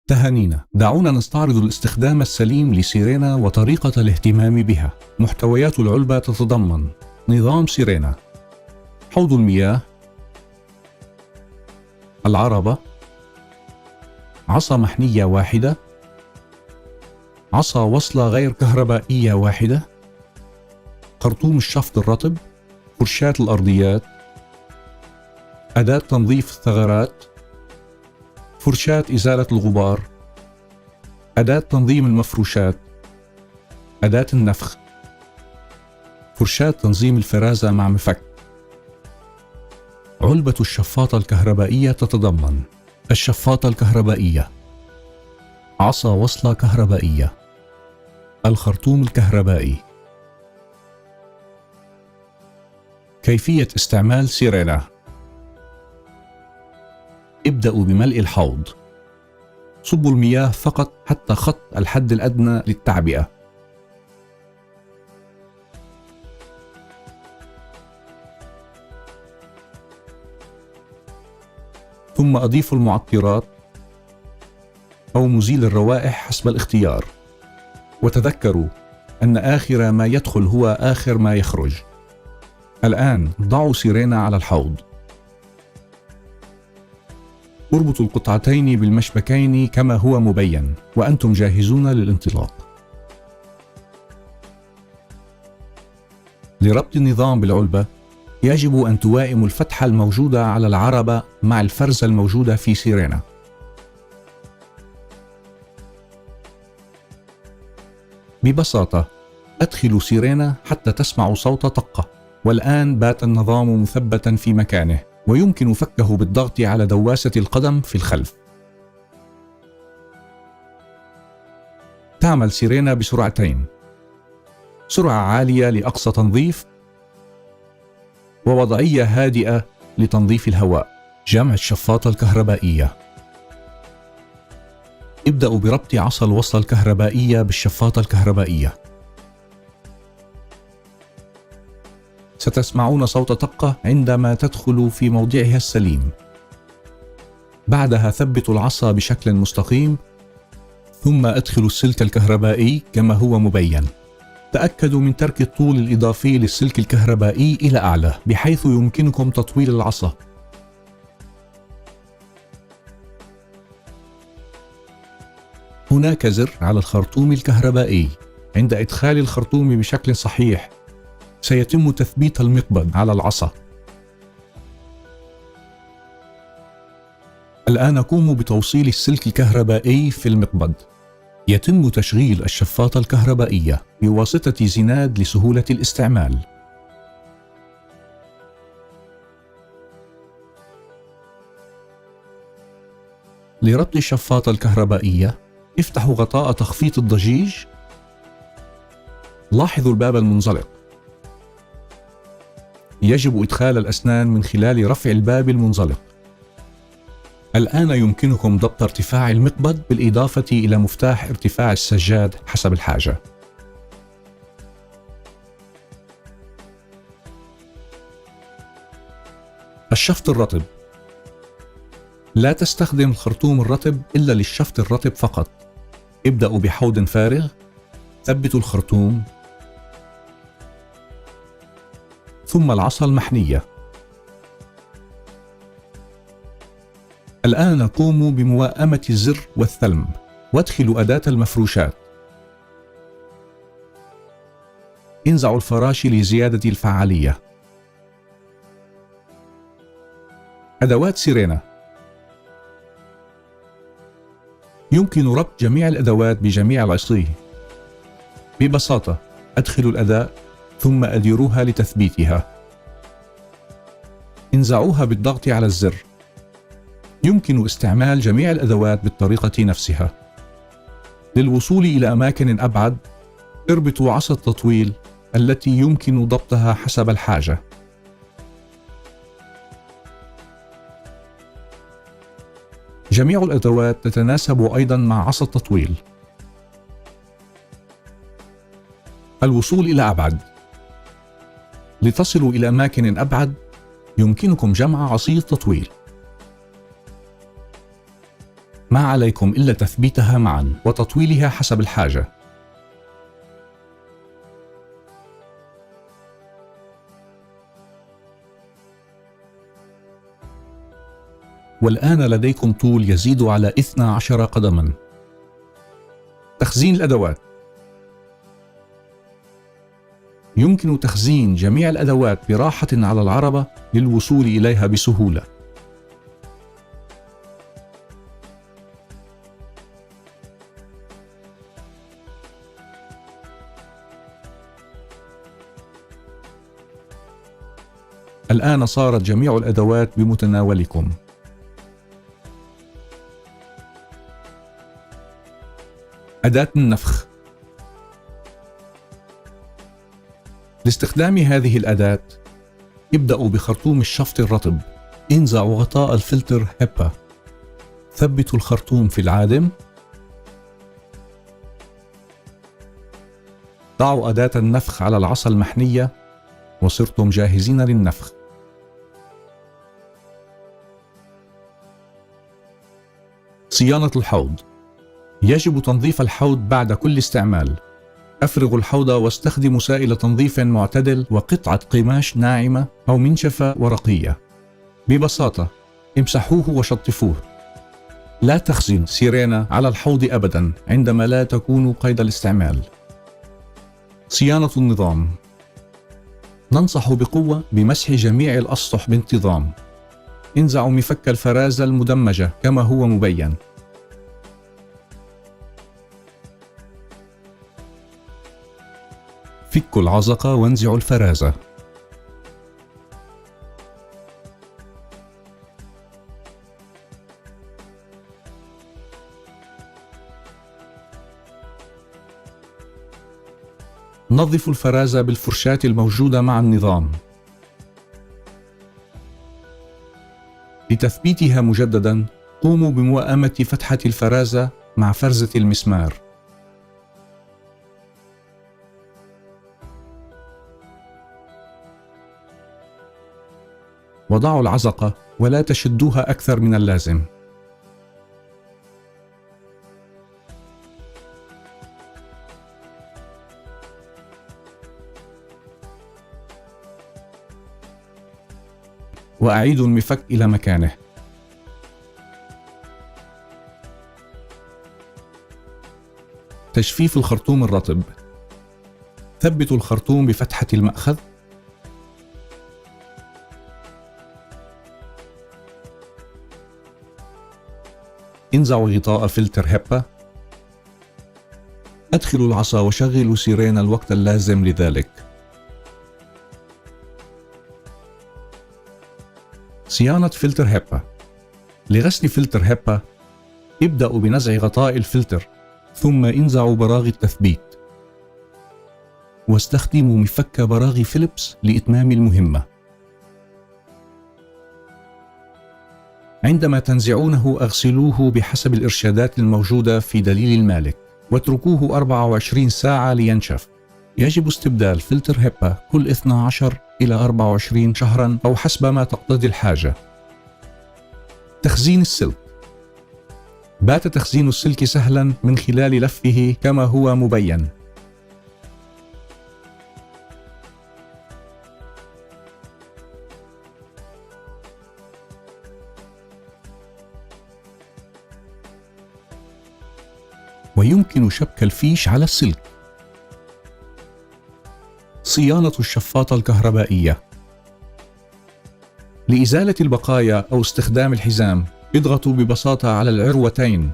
تهانينا، دعونا نستعرض الاستخدام السليم لسيرينا وطريقة الاهتمام بها. محتويات العلبة تتضمن نظام سيرينا، حوض المياه، العربة، عصا محنية واحدة، عصا وصلة غير كهربائية واحدة، خرطوم الشفط الرطب، فرشاة الأرضيات، أداة تنظيف الثغرات، فرشاة إزالة الغبار، أداة تنظيم المفروشات، أداة النفخ، فرشاة تنظيم الفرازة مع مفك. علبة الشفاطة الكهربائية تتضمن الشفاطة الكهربائية، عصا وصلة كهربائية، الخرطوم الكهربائي. كيفية استعمال سيرينا: ابدأوا بملء الحوض، صبوا المياه فقط حتى خط الحد الأدنى للتعبئة. ثم أضيفوا المعطرات أو مزيل الروائح حسب الاختيار، وتذكروا أن آخر ما يدخل هو آخر ما يخرج. الآن ضعوا سيرينا على الحوض، اربطوا القطعتين بالمشبكين كما هو مبين، وأنتم جاهزون للانطلاق. لربط النظام بالعلبة يجب أن توائموا الفتحة الموجودة على العربة مع الفرزة الموجودة في سيرينا. ببساطة أدخلوا سيرينا حتى تسمعوا صوت طقة، والآن بات النظام مثبتا في مكانه، ويمكن فكه بالضغط على دواسة القدم في الخلف. تعمل سيرينا بسرعتين: سرعة عالية لأقصى تنظيف، ووضعية هادئة لتنظيف الهواء. جمع الشفاطة الكهربائية: ابدأوا بربط عصا الوصلة الكهربائية بالشفاطة الكهربائية. ستسمعون صوت طقة عندما تدخل في موضعها السليم. بعدها ثبتوا العصا بشكل مستقيم، ثم أدخلوا السلك الكهربائي كما هو مبين. تأكدوا من ترك الطول الإضافي للسلك الكهربائي إلى أعلى، بحيث يمكنكم تطويل العصا. هناك زر على الخرطوم الكهربائي. عند إدخال الخرطوم بشكل صحيح سيتم تثبيت المقبض على العصا. الآن قوموا بتوصيل السلك الكهربائي في المقبض. يتم تشغيل الشفاطة الكهربائية بواسطة زناد لسهولة الاستعمال. لربط الشفاطة الكهربائية افتحوا غطاء تخفيض الضجيج. لاحظوا الباب المنزلق. يجب إدخال الأسنان من خلال رفع الباب المنزلق. الآن يمكنكم ضبط ارتفاع المقبض بالإضافة إلى مفتاح ارتفاع السجاد حسب الحاجة. الشفط الرطب: لا تستخدم الخرطوم الرطب إلا للشفط الرطب فقط. ابدأوا بحوض فارغ، ثبتوا الخرطوم، ثم العصا المحنية. الآن قوموا بموائمة الزر والثلم، وادخلوا أداة المفروشات. انزعوا الفراشي لزيادة الفعالية. أدوات سيرينا: يمكن ربط جميع الأدوات بجميع العصي. ببساطة أدخلوا الأداة ثم أديروها لتثبيتها. انزعوها بالضغط على الزر. يمكن استعمال جميع الأدوات بالطريقة نفسها. للوصول إلى أماكن أبعد اربطوا عصا التطويل التي يمكن ضبطها حسب الحاجة. جميع الأدوات تتناسب أيضا مع عصا التطويل. الوصول إلى أبعد: لتصلوا إلى أماكن أبعد يمكنكم جمع عصي التطويل. ما عليكم إلا تثبيتها معا وتطويلها حسب الحاجة. والآن لديكم طول يزيد على 12 قدما. تخزين الأدوات. يمكن تخزين جميع الأدوات براحة على العربة للوصول إليها بسهولة. الآن صارت جميع الأدوات بمتناولكم. أداة النفخ. لاستخدام هذه الأداة ابدأوا بخرطوم الشفط الرطب. انزعوا غطاء الفلتر هيبا. ثبتوا الخرطوم في العادم. ضعوا أداة النفخ على العصا المحنية وصرتم جاهزين للنفخ. صيانة الحوض. يجب تنظيف الحوض بعد كل استعمال. أفرغوا الحوض واستخدموا سائل تنظيف معتدل وقطعة قماش ناعمة أو منشفة ورقية. ببساطة امسحوه وشطفوه. لا تخزن سيرينا على الحوض أبدا عندما لا تكون قيد الاستعمال. صيانة النظام. ننصح بقوة بمسح جميع الأسطح بانتظام. انزعوا مفك الفرازة المدمجة كما هو مبين. فكوا العزقة وانزعوا الفرازة. نظفوا الفرازة بالفرشاة الموجودة مع النظام. لتثبيتها مجددا قوموا بموائمة فتحة الفرازة مع فرزة المسمار. وضعوا العزقة ولا تشدوها أكثر من اللازم. وأعيدوا المفك إلى مكانه. تجفيف الخرطوم الرطب. ثبتوا الخرطوم بفتحة المأخذ. انزعوا غطاء فلتر هيبا. أدخلوا العصا وشغلوا سيرينا الوقت اللازم لذلك. صيانة فلتر هيبا. لغسل فلتر هيبا ابدأوا بنزع غطاء الفلتر ثم انزعوا براغي التثبيت واستخدموا مفك براغي فيليبس لإتمام المهمة. عندما تنزعونه أغسلوه بحسب الإرشادات الموجودة في دليل المالك واتركوه 24 ساعة لينشف. يجب استبدال فلتر هيبا كل 12 إلى 24 شهرا أو حسب ما تقتضي الحاجة. تخزين السلك. بات تخزين السلك سهلا من خلال لفه كما هو مبين. ويمكن شبك الفيش على السلك. صيانة الشفاطة الكهربائية. لإزالة البقايا أو استخدام الحزام اضغطوا ببساطة على العروتين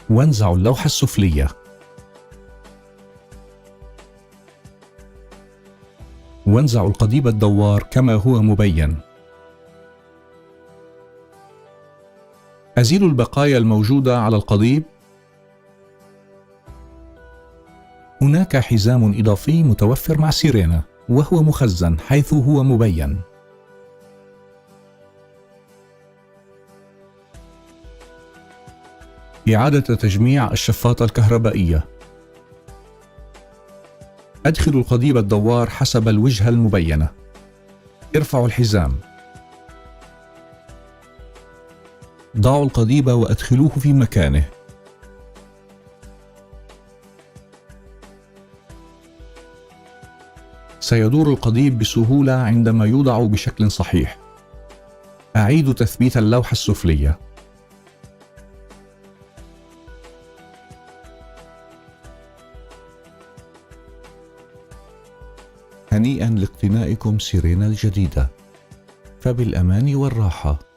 وانزعوا اللوحة السفلية. وانزعوا القضيب الدوار كما هو مبين. أزيلوا البقايا الموجودة على القضيب. هناك حزام إضافي متوفر مع سيرينا وهو مخزن حيث هو مبين. إعادة تجميع الشفاطة الكهربائية. أدخلوا القضيب الدوار حسب الوجهة المبينة. ارفعوا الحزام. ضعوا القضيب وأدخلوه في مكانه. سيدور القضيب بسهولة عندما يوضع بشكل صحيح. أعيد تثبيت اللوحة السفلية. هنيئا لاقتنائكم سيرينا الجديدة، فبالأمان والراحة.